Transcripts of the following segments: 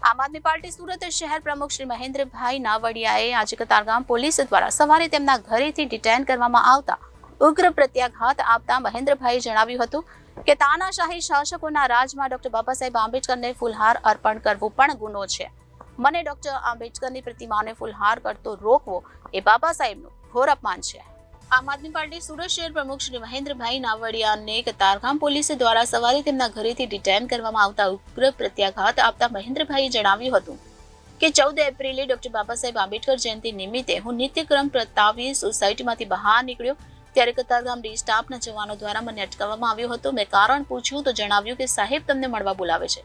આમ આદમી પાર્ટી સુરત શહેર પ્રમુખ શ્રી મહેન્દ્રભાઈ નાવડિયાએ આજે કતારગામ પોલીસ દ્વારા સવારે તેમના ઘરેથી ડિટેન કરવામાં આવતા ઉગ્ર પ્રત્યાઘાત આપતા મહેન્દ્રભાઈએ જણાવ્યું હતું કે તાનાશાહી શાસકોના રાજમાં ડોક્ટર બાબા સાહેબ આંબેડકરને ફૂલહાર અર્પણ કરવું પણ ગુનો છે. મને ડોક્ટર આંબેડકરની પ્રતિમાને ફૂલહાર કરતો રોકવો એ બાબા સાહેબનું ઘોર અપમાન છે. આમ આદમી પાર્ટી સુરત શહેર પ્રમુખ શ્રી મહેન્દ્રભાઈ નાવડિયાને કતારગામ પોલીસ દ્વારા સવારે તેમના ઘરેથી ડિટેન કરવામાં આવતા ઉગ્ર પ્રત્યાઘાત આપતા મહેન્દ્રભાઈએ જણાવ્યું હતું કે 14 એપ્રિલે ડોક્ટર બાબા સાહેબ આંબેડકર જયંતિ નિમિત્તે હું નિત્યક્રમ પ્રતાવી સોસાયટીમાંથી બહાર નીકળ્યો ત્યારે કતારગામ ડી સ્ટાફના જવાનો દ્વારા મને અટકાવવામાં આવ્યો હતો. મેં કારણ પૂછ્યું તો જણાવ્યું કે સાહેબ તમને મળવા બોલાવે છે.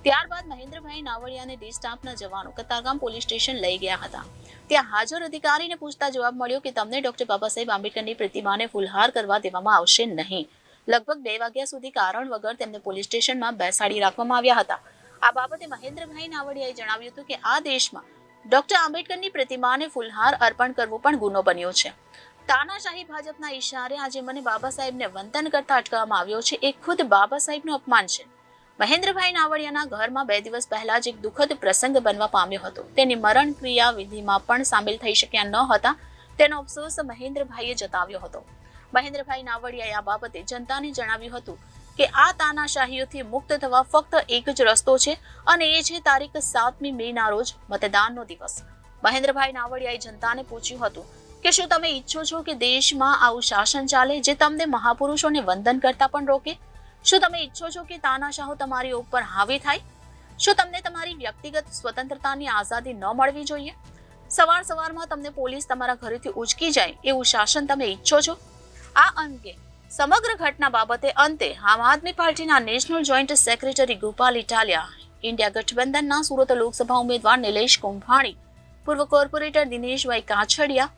ત્યારબાદ મહેન્દ્રભાઈ નાવડિયાને ડી સ્ટાફના જવાનો કતારગામ પોલીસ સ્ટેશન લઈ ગયા હતા. ત્યાં હાજર અધિકારીને પૂછતા જવાબ મળ્યો કે તમને ડોક્ટર બાબા સાહેબ આંબેડકરની પ્રતિમાને ફૂલહાર કરવા દેવામાં આવશે નહીં. લગભગ 2 વાગ્યા સુધી કારણ વગર તેમને પોલીસ સ્ટેશનમાં બેસાડી રાખવામાં આવ્યા હતા. આ બાબતે મહેન્દ્રભાઈ નાવડિયાએ જણાવ્યું હતું કે આ દેશમાં ડોક્ટર આંબેડકરની પ્રતિમાને ફૂલહાર અર્પણ કરવું પણ ગુનો બન્યો છે. તાનાશાહી ભાજપના ઈશારે આજે મને બાબા સાહેબને વંદન કરતા અટકાવવામાં આવ્યો છે એ ખુદ બાબા સાહેબનું અપમાન છે. મહેન્દ્રભાઈ નાવડિયાના ઘરમાં 2 દિવસ પહેલા જ એક દુઃખદ પ્રસંગ બનવા પામ્યો હતો. તેની મરણ ક્રિયા વિધિમાં પણ સામેલ થઈ શક્યા ન હતા તેનો અફસોસ મહેન્દ્રભાઈએ જતાવ્યો હતો. મહેન્દ્રભાઈ નાવડિયાએ આ બાબતે જનતાને જણાવ્યું હતું કે આ તાનાશાહીઓથી મુક્ત થવા ફક્ત એક જ રસ્તો છે અને એ છે તારીખ 7મી મેના રોજ મતદાનનો દિવસ. મહેન્દ્રભાઈ નાવડિયાએ જનતાને પૂછ્યું હતું કે શું તમે ઈચ્છો છો કે દેશમાં આવું શાસન ચાલે જે તમને મહાપુરુષોને વંદન કરતા પણ રોકે? શું તમે ઈચ્છો છો કે તાનાશાહો તમારી ઉપર હાવી થાય? શું તમને તમારી વ્યક્તિગત સ્વતંત્રતાની આઝાદી ન મળવી જોઈએ? સવારમાં તમને પોલીસ તમારા ઘરેથી ઉચકી જાય એવું શાસન તમે ઈચ્છો છો? આ અંગે સમગ્ર ઘટના બાબતે અંતે આમ આદમી પાર્ટીના national joint secretary Gopal Italia, India ગઠબંધનના સુરત લોકસભા ઉમેદવાર નિલેશ કુંભાણી, પૂર્વ કોર્પોરેટર દિનેશભાઈ કાછડિયા,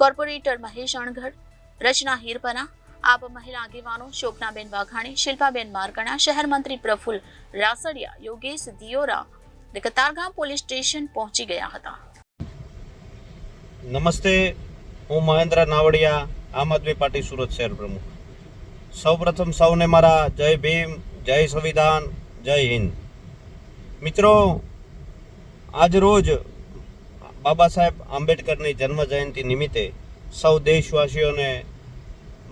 કોર્પોરેટર મહેશ અણઘડ, રચના હિરપરા, આપ મહિલા આગેવાનો શોભનાબેન વાઘાણી, શિલ્પાબેન મારકણા, શહેર મંત્રી પ્રફુલ રાસડિયા, યોગેશ દિયોરા કતારગામ પોલીસ સ્ટેશન પહોંચી ગયા હતા. નમસ્તે, હું મહેન્દ્ર નાવડિયા, આમ આદમી પાર્ટી સુરત શહેર પ્રમુખ. સૌપ્રથમ સૌને મારા જય ભીમ, જય સંવિધાન, જય હિન્દ. મિત્રો, આજ રોજ બાબા સાહેબ આંબેડકરની જન્મ જયંતિ નિમિત્તે સૌ દેશવાસીઓને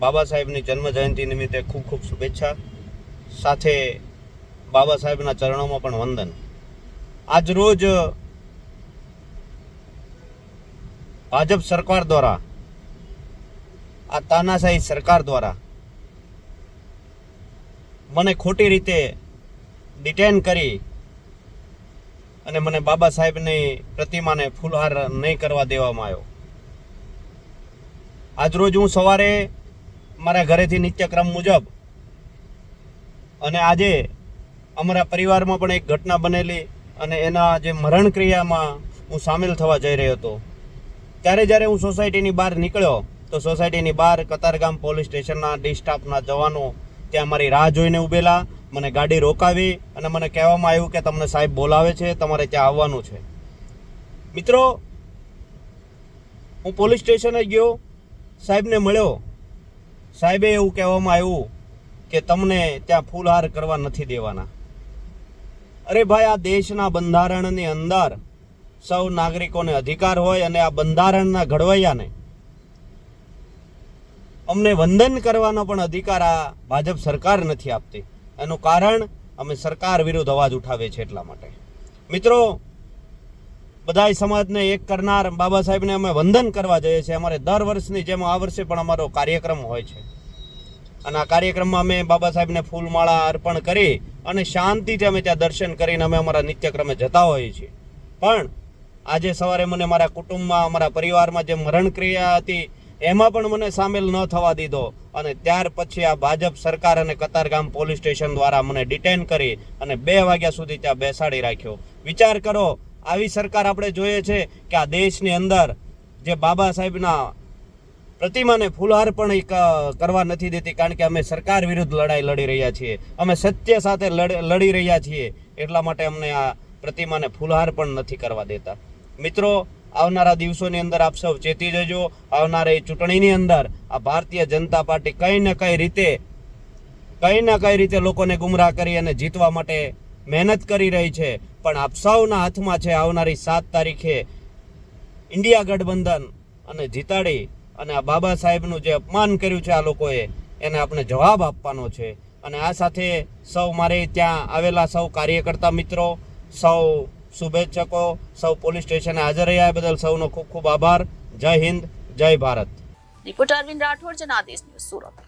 બાબા સાહેબની જન્મ જયંતિ નિમિત્તે ખૂબ ખૂબ શુભેચ્છા, સાથે બાબા સાહેબના ચરણોમાં પણ વંદન. આજ રોજ ભાજપ સરકાર દ્વારા, આ તાનાશાહી સરકાર દ્વારા મને ખોટી રીતે ડિટેન કરી અને મને બાબા સાહેબની પ્રતિમાને ફૂલહાર નહીં કરવા દેવામાં આવ્યો. આજરોજ હું સવારે મારા ઘરેથી નિત્યક્રમ મુજબ અને આજે અમારા પરિવારમાં પણ એક ઘટના બનેલી અને એના જે મરણ ક્રિયામાં હું સામેલ થવા જઈ રહ્યો હતો ત્યારે જ્યારે હું સોસાયટીની બહાર નીકળ્યો તો સોસાયટીની બહાર કતારગામ પોલીસ સ્ટેશનના ડી સ્ટાફના જવાનો ત્યાં મારી રાહ જોઈને ઊભેલા. મને ગાડી રોકાવી અને મને કહેવામાં આવ્યું કે તમને સાહેબ બોલાવે છે, તમારે ત્યાં આવવાનું છે. મિત્રો, હું પોલીસ સ્ટેશને ગયો, સાહેબને મળ્યો. સાહેબે એવું કહેવામાં આવ્યું કે તમને ત્યાં ફૂલહાર કરવા નથી દેવાના. અરે ભાઈ, આ દેશના બંધારણની અંદર સૌ નાગરિકોને અધિકાર હોય અને આ બંધારણના ઘડવૈયાને અમને વંદન કરવાનો પણ અધિકાર આ ભાજપ સરકાર નથી આપતી. એનું કારણ અમે સરકાર વિરુદ્ધ અવાજ ઉઠાવીએ છીએ એટલા માટે. મિત્રો, બધાય સમાજને એક કરનાર બાબા સાહેબને અમે વંદન કરવા જઈએ છીએ. અમારે દર વર્ષની જેમ આ વર્ષે પણ અમારો કાર્યક્રમ હોય છે અને આ કાર્યક્રમમાં અમે બાબા સાહેબને ફૂલમાળા અર્પણ કરી અને શાંતિથી અમે ત્યાં દર્શન કરીને અમે અમારા નિત્યક્રમે જતા હોઈએ છીએ. પણ આજે સવારે મને મારા કુટુંબમાં, અમારા પરિવારમાં જે મરણ ક્રિયા હતી એમાં પણ મને સામેલ ન થવા દીધો અને ત્યાર પછી આ ભાજપ સરકાર અને કતારગામ પોલીસ સ્ટેશન દ્વારા મને ડિટેન કરી અને 2 વાગ્યા સુધી ત્યાં બેસાડી રાખ્યો. વિચાર કરો, આવી સરકાર આપણે જોઈએ છે કે આ દેશની અંદર જે બાબા સાહેબના પ્રતિમાને ફૂલહાર પણ કરવા નથી દેતી, કારણ કે અમે સરકાર વિરુદ્ધ લડાઈ લડી રહ્યા છીએ, અમે સત્ય સાથે લડી રહ્યા છીએ, એટલા માટે અમને આ પ્રતિમાને ફૂલહાર પણ નથી કરવા દેતા. મિત્રો, આવનારા દિવસોની અંદર આપ સૌ ચેતી જજો. આવનારી ચૂંટણીની અંદર આ ભારતીય જનતા પાર્ટી કઈ ને કઈ રીતે લોકોને ગુમરાહ કરી અને જીતવા માટે મહેનત કરી રહી છે. પણ આપ સૌના હાથમાં છે આવનારી 7 તારીખે ઇન્ડિયા ગઠબંધન અને જીતાડી અને આ બાબા સાહેબનું જે અપમાન કર્યું છે આ લોકોએ એને આપણે જવાબ આપવાનો છે. અને આ સાથે સૌ મારે ત્યાં આવેલા સૌ કાર્યકર્તા મિત્રો, સૌ શુભેચ્છકો, સૌ પોલીસ સ્ટેશને હાજર રહ્યા બદલ સૌનો ખૂબ ખૂબ આભાર. જય હિન્દ, જય ભારત. Reporter Arvind Rathod, Janadesh news, Surat.